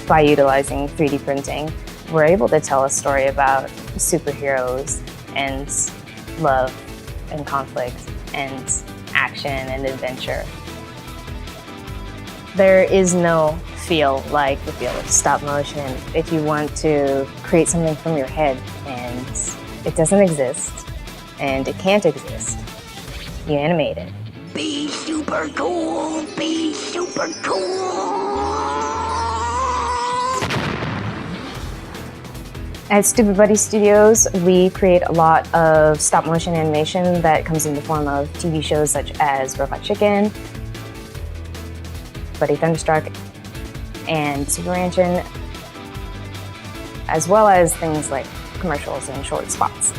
By utilizing 3D printing, we're able to tell a story about superheroes and love and conflict and action and adventure. There is no feel like the feel of stop motion. If you want to create something from your head and it doesn't exist and it can't exist, you animate it. Be super cool, be super cool. At Stoopid Buddy Stoodios, we create a lot of stop motion animation that comes in the form of TV shows such as Robot Chicken, Buddy Thunderstruck, and SuperMansion, as well as things like commercials and short spots.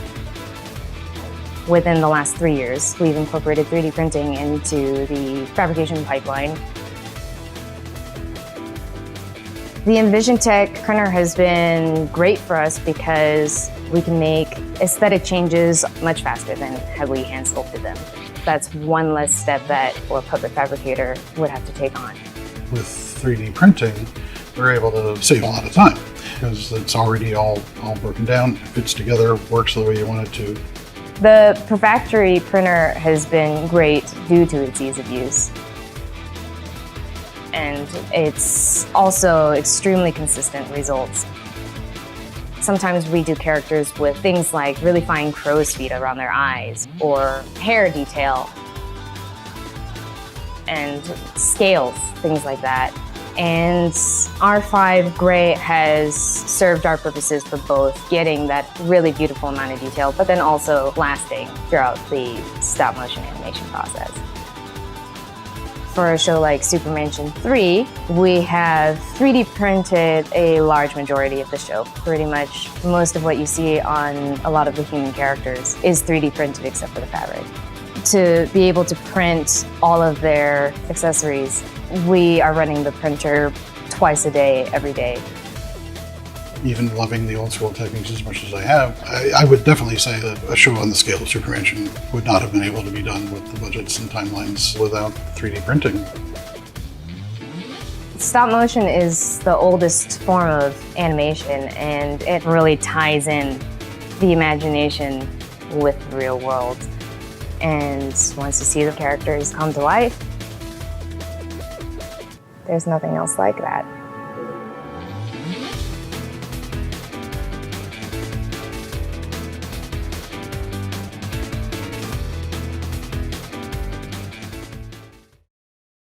Within the last 3 years, we've incorporated 3D printing into the fabrication pipeline. The EnvisionTEC printer has been great for us because we can make aesthetic changes much faster than had we hand sculpted them. That's one less step that a puppet fabricator would have to take on. With 3D printing, we're able to save a lot of time because it's already all broken down, it fits together, works the way you want it to. The Perfactory printer has been great due to its ease of use. And it's also extremely consistent results. Sometimes we do characters with things like really fine crow's feet around their eyes or hair detail and scales, things like that. And R5 Gray has served our purposes for both getting that really beautiful amount of detail, but then also lasting throughout the stop motion animation process. For a show like SuperMansion 3, we have 3D printed a large majority of the show. Pretty much most of what you see on a lot of the human characters is 3D printed except for the fabric. To be able to print all of their accessories, we are running the printer twice a day, every day. Even loving the old school techniques as much as I have, I would definitely say that a show on the scale of SuperMansion would not have been able to be done with the budgets and timelines without 3D printing. Stop motion is the oldest form of animation, and it really ties in the imagination with the real world. And once you see the characters come to life, there's nothing else like that.